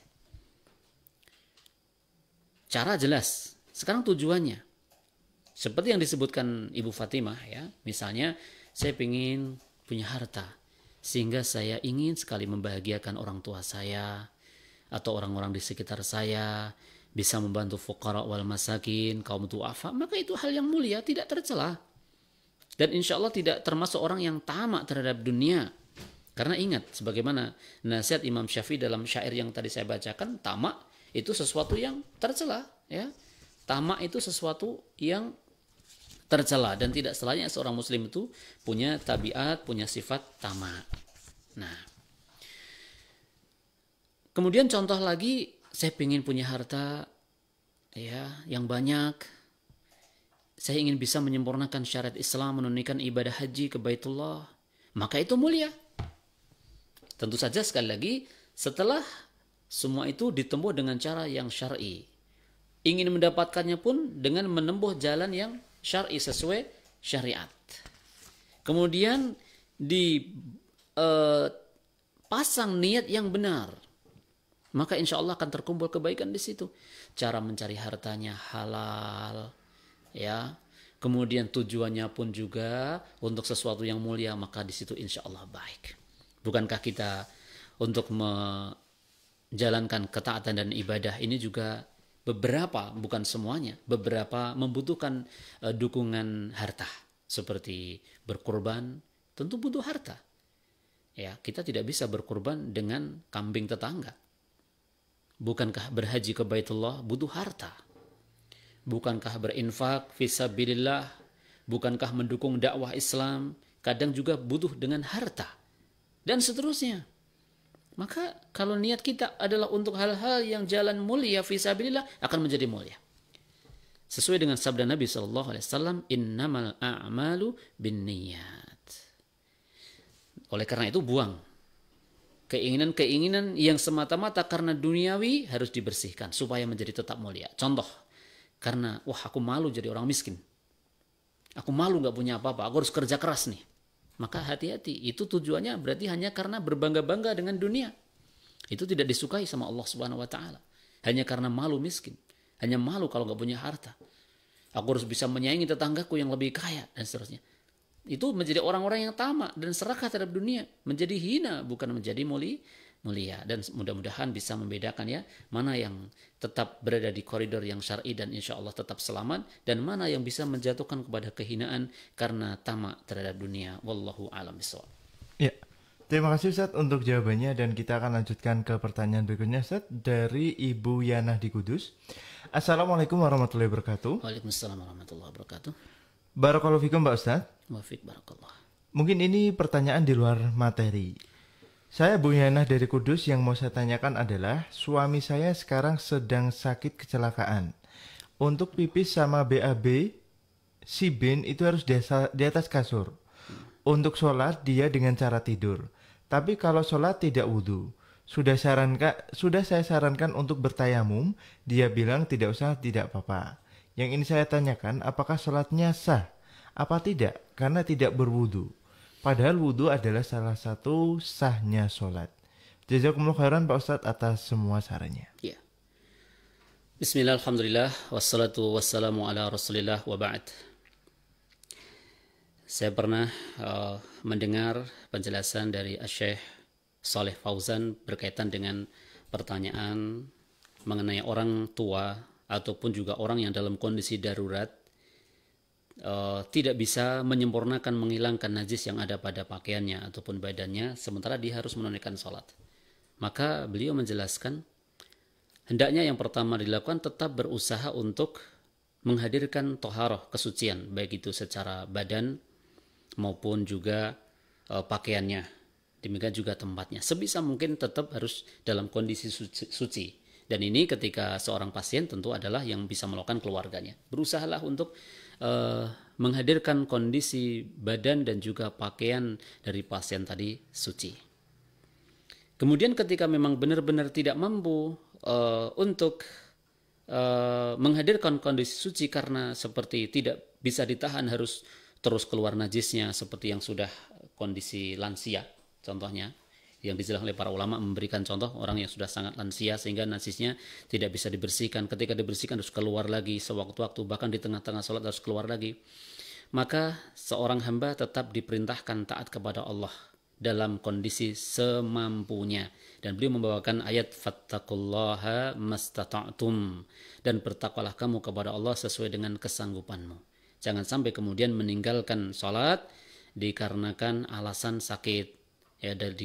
B: Cara jelas. Sekarang tujuannya. Seperti yang disebutkan Ibu Fatimah ya. Misalnya saya ingin punya harta sehingga saya ingin sekali membahagiakan orang tua saya atau orang-orang di sekitar saya, bisa membantu fuqara wal masakin, kaum du'afa, maka itu hal yang mulia, tidak tercela. Dan insya Allah tidak termasuk orang yang tamak terhadap dunia. Karena ingat, sebagaimana nasihat Imam Syafi'i dalam syair yang tadi saya bacakan, tamak itu sesuatu yang tercela. Ya. Tamak itu sesuatu yang tercela. Dan tidak selanya seorang muslim itu punya tabiat, punya sifat tamak. Nah, kemudian contoh lagi, saya ingin punya harta ya yang banyak. Saya ingin bisa menyempurnakan syariat Islam, menunaikan ibadah haji ke Baitullah. Maka itu mulia. Tentu saja sekali lagi setelah semua itu ditempuh dengan cara yang syar'i. Ingin mendapatkannya pun dengan menempuh jalan yang syar'i sesuai syariat. Kemudian dipasang niat yang benar. Maka insya Allah akan terkumpul kebaikan di situ. Cara mencari hartanya halal, ya. Kemudian tujuannya pun juga untuk sesuatu yang mulia, maka di situ insya Allah baik. Bukankah kita untuk menjalankan ketaatan dan ibadah ini juga beberapa, bukan semuanya, beberapa membutuhkan dukungan harta. Seperti berkurban, tentu butuh harta. Ya, kita tidak bisa berkurban dengan kambing tetangga. Bukankah berhaji ke Baitullah butuh harta? Bukankah berinfak fisabilillah, bukankah mendukung dakwah Islam kadang juga butuh dengan harta? Dan seterusnya. Maka kalau niat kita adalah untuk hal-hal yang jalan mulia fisabilillah, akan menjadi mulia. Sesuai dengan sabda Nabi SAW, innamal a'malu binniyat. Oleh karena itu buang keinginan-keinginan yang semata-mata karena duniawi harus dibersihkan supaya menjadi tetap mulia. Contoh, karena aku malu jadi orang miskin. Aku malu gak punya apa-apa, aku harus kerja keras nih. Maka hati-hati, itu tujuannya berarti hanya karena berbangga-bangga dengan dunia. Itu tidak disukai sama Allah Subhanahu wa taala. Hanya karena malu miskin, hanya malu kalau gak punya harta. Aku harus bisa menyaingi tetanggaku yang lebih kaya dan seterusnya. Itu menjadi orang-orang yang tamak dan serakah terhadap dunia, menjadi hina bukan menjadi mulia. Dan mudah-mudahan bisa membedakan ya mana yang tetap berada di koridor yang syar'i dan insya Allah tetap selamat, dan mana yang bisa menjatuhkan kepada kehinaan karena tamak terhadap dunia. Wallahu a'lam bishawab.
A: Ya, terima kasih Ustaz untuk jawabannya, dan kita akan lanjutkan ke pertanyaan berikutnya Ustaz dari Ibu Yanah di Kudus. Assalamualaikum warahmatullahi wabarakatuh.
B: Waalaikumsalam warahmatullahi wabarakatuh.
A: Barakallahu fikum Mbak Ustaz.
B: Wafik barakallah.
A: Mungkin ini pertanyaan di luar materi. Saya Bu Yanah dari Kudus, yang mau saya tanyakan adalah suami saya sekarang sedang sakit kecelakaan. Untuk pipis sama BAB, si bin itu harus di atas kasur. Untuk sholat dia dengan cara tidur. Tapi kalau sholat tidak wudhu. Sudah saya sarankan untuk bertayamum, dia bilang tidak usah, tidak apa-apa. Yang ini saya tanyakan, apakah sholatnya sah? Apa tidak? Karena tidak berwudu. Padahal wudu adalah salah satu sahnya sholat. Jazakumullah khairan Pak Ustadz atas semua sarannya.
B: Ya. Bismillah, alhamdulillah, wassalatu wassalamu ala rasulillah wa ba'd. Saya pernah mendengar penjelasan dari Syekh Saleh Fauzan berkaitan dengan pertanyaan mengenai orang tua ataupun juga orang yang dalam kondisi darurat tidak bisa menyempurnakan menghilangkan najis yang ada pada pakaiannya ataupun badannya sementara dia harus menunaikan sholat. Maka beliau menjelaskan hendaknya yang pertama dilakukan tetap berusaha untuk menghadirkan toharoh, kesucian, baik itu secara badan maupun juga pakaiannya. Demikian juga tempatnya. Sebisa mungkin tetap harus dalam kondisi suci. Dan ini ketika seorang pasien tentu adalah yang bisa melakukan keluarganya. Berusahalah untuk menghadirkan kondisi badan dan juga pakaian dari pasien tadi suci. Kemudian ketika memang benar-benar tidak mampu untuk menghadirkan kondisi suci karena seperti tidak bisa ditahan harus terus keluar najisnya seperti yang sudah kondisi lansia contohnya yang dijelaskan oleh para ulama memberikan contoh orang yang sudah sangat lansia sehingga najisnya tidak bisa dibersihkan, ketika dibersihkan harus keluar lagi sewaktu-waktu, bahkan di tengah-tengah sholat harus keluar lagi. Maka seorang hamba tetap diperintahkan taat kepada Allah dalam kondisi semampunya, dan beliau membawakan ayat fattaqullaha mastata'tum, dan bertakwalah kamu kepada Allah sesuai dengan kesanggupanmu. Jangan sampai kemudian meninggalkan sholat dikarenakan alasan sakit, ya, dan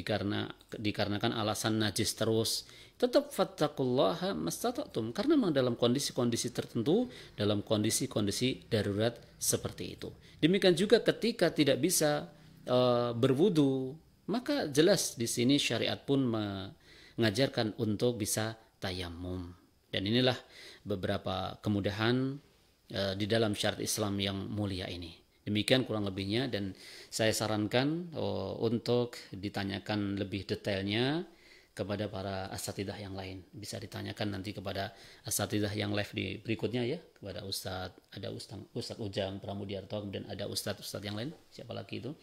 B: dikarenakan alasan najis terus. Tetap fattaqullaha mastata'tum, karena memang dalam kondisi-kondisi tertentu, dalam kondisi-kondisi darurat seperti itu. Demikian juga ketika tidak bisa berwudu, maka jelas di sini syariat pun mengajarkan untuk bisa tayamum. Dan inilah beberapa kemudahan di dalam syariat Islam yang mulia ini. Demikian kurang lebihnya, dan saya sarankan untuk ditanyakan lebih detailnya kepada para asatidah yang lain. Bisa ditanyakan nanti kepada asatidah yang live di berikutnya ya, kepada ada Ustadz Ujang Pramudiarto, kemudian ada Ustadz yang lain, siapa lagi itu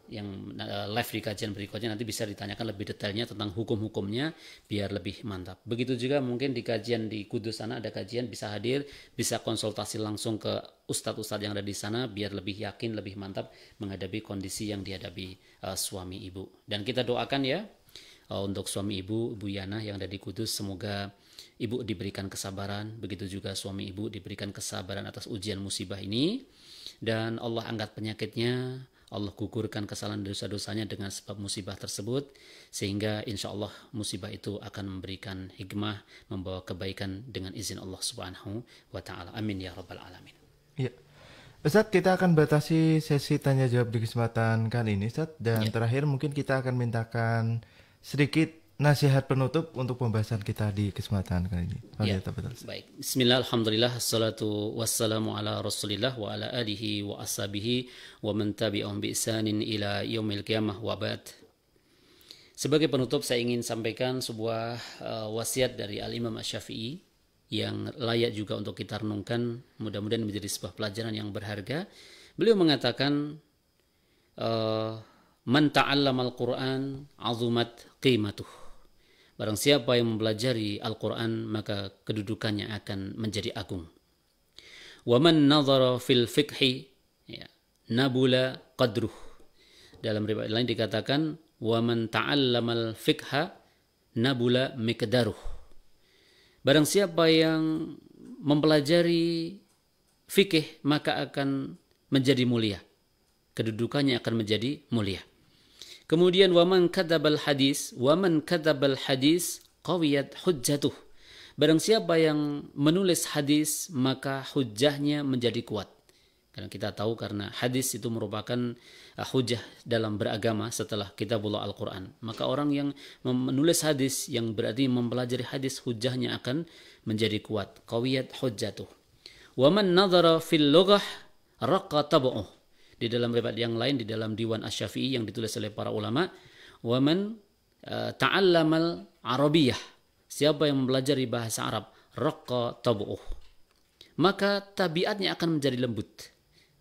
B: yang live di kajian berikutnya, nanti bisa ditanyakan lebih detailnya tentang hukum-hukumnya biar lebih mantap. Begitu juga mungkin di kajian di Kudus sana ada kajian, bisa hadir, bisa konsultasi langsung ke ustadz-ustadz yang ada di sana biar lebih yakin, lebih mantap menghadapi kondisi yang dihadapi suami ibu. Dan kita doakan ya untuk suami ibu Yana yang ada di Kudus, semoga ibu diberikan kesabaran, begitu juga suami ibu diberikan kesabaran atas ujian musibah ini, dan Allah angkat penyakitnya, Allah gugurkan kesalahan dosa-dosanya dengan sebab musibah tersebut, sehingga insya Allah musibah itu akan memberikan hikmah, membawa kebaikan dengan izin Allah Subhanahu wa Ta'ala. Amin ya Rabbal Alamin.
A: Ya, Ustadz, kita akan batasi sesi tanya jawab di kesempatan kali ini, Ustadz. Dan terakhir mungkin kita akan mintakan sedikit nasihat penutup untuk pembahasan kita di kesempatan kali ini.
B: Baik. Bismillah, alhamdulillah, assalatu wassalamu ala rasulillah wa ala alihi wa ashabihi wa man tabi'ahum bi ihsanin ila yaumil qiyamah wa ba'd. Sebagai penutup saya ingin sampaikan sebuah wasiat dari Al-Imam Asy-Syafi'i yang layak juga untuk kita renungkan, mudah-mudahan menjadi sebuah pelajaran yang berharga. Beliau mengatakan man ta'allamal Qur'an 'azumat qimatuh. Barang siapa yang mempelajari Al-Quran maka kedudukannya akan menjadi agung. Wa man nadhara fil fiqhi nabula qadruh. Dalam riwayat lain dikatakan wa man ta'allamal fiqha nabula miqdaruh. Barang siapa yang mempelajari fikih maka akan menjadi mulia. Kedudukannya akan menjadi mulia. Kemudian waman kadzabal hadis qawiyat hujjatuh. Barang siapa yang menulis hadis maka hujjahnya menjadi kuat. Karena kita tahu karena hadis itu merupakan hujjah dalam beragama setelah kitabullah Al-Quran. Maka orang yang menulis hadis yang berarti mempelajari hadis hujjahnya akan menjadi kuat. Qawiyat hujjatuh. Waman nadhara fil lughah raqqa tab'uh. Di dalam riwayat yang lain di dalam Diwan Asy-Syafi'i yang ditulis oleh para ulama, wa man ta'allamal arabiyyah, siapa yang mempelajari bahasa Arab, raqqa tab'uh, maka tabiatnya akan menjadi lembut.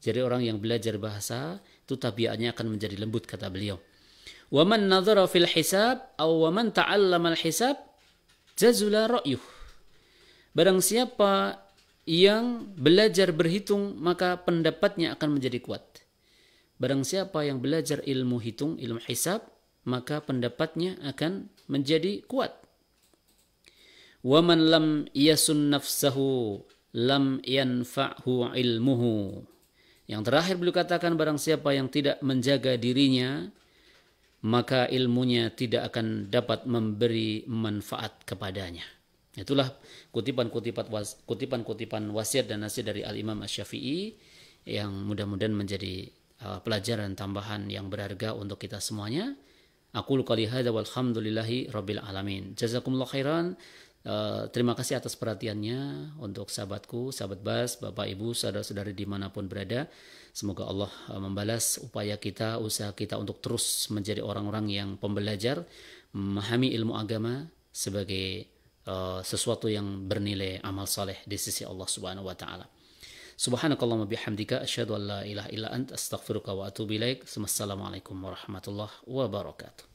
B: Jadi orang yang belajar bahasa itu tabiatnya akan menjadi lembut, kata beliau. Wa man nadhara fil hisab aw wa man ta'allama al hisab jazula ra'yuh. Barang siapa yang belajar berhitung, maka pendapatnya akan menjadi kuat. Barang siapa yang belajar ilmu hitung, ilmu hisab, maka pendapatnya akan menjadi kuat. Wa man lam yasun nafsahu lam yanfa'hu ilmuhu. Yang terakhir beliau katakan, barang siapa yang tidak menjaga dirinya, maka ilmunya tidak akan dapat memberi manfaat kepadanya. Itulah kutipan-kutipan wasiat dan nasihat dari Al-Imam Asy-Syafi'i yang mudah-mudahan menjadi pelajaran tambahan yang berharga untuk kita semuanya. Aqulu qouli hadza walhamdulillahi rabbil alamin. Jazakumullah khairan. Terima kasih atas perhatiannya untuk sahabatku, sahabat Bas, Bapak Ibu, saudara-saudari dimanapun berada. Semoga Allah membalas upaya kita, usaha kita untuk terus menjadi orang-orang yang pembelajar, memahami ilmu agama sebagai sesuatu yang bernilai amal saleh di sisi Allah Subhanahu wa taala. Subhanakallahumma bihamdika asyhadu an la ilaha illa anta astaghfiruka wa atubu ilaik. Wassalamualaikum warahmatullahi wabarakatuh.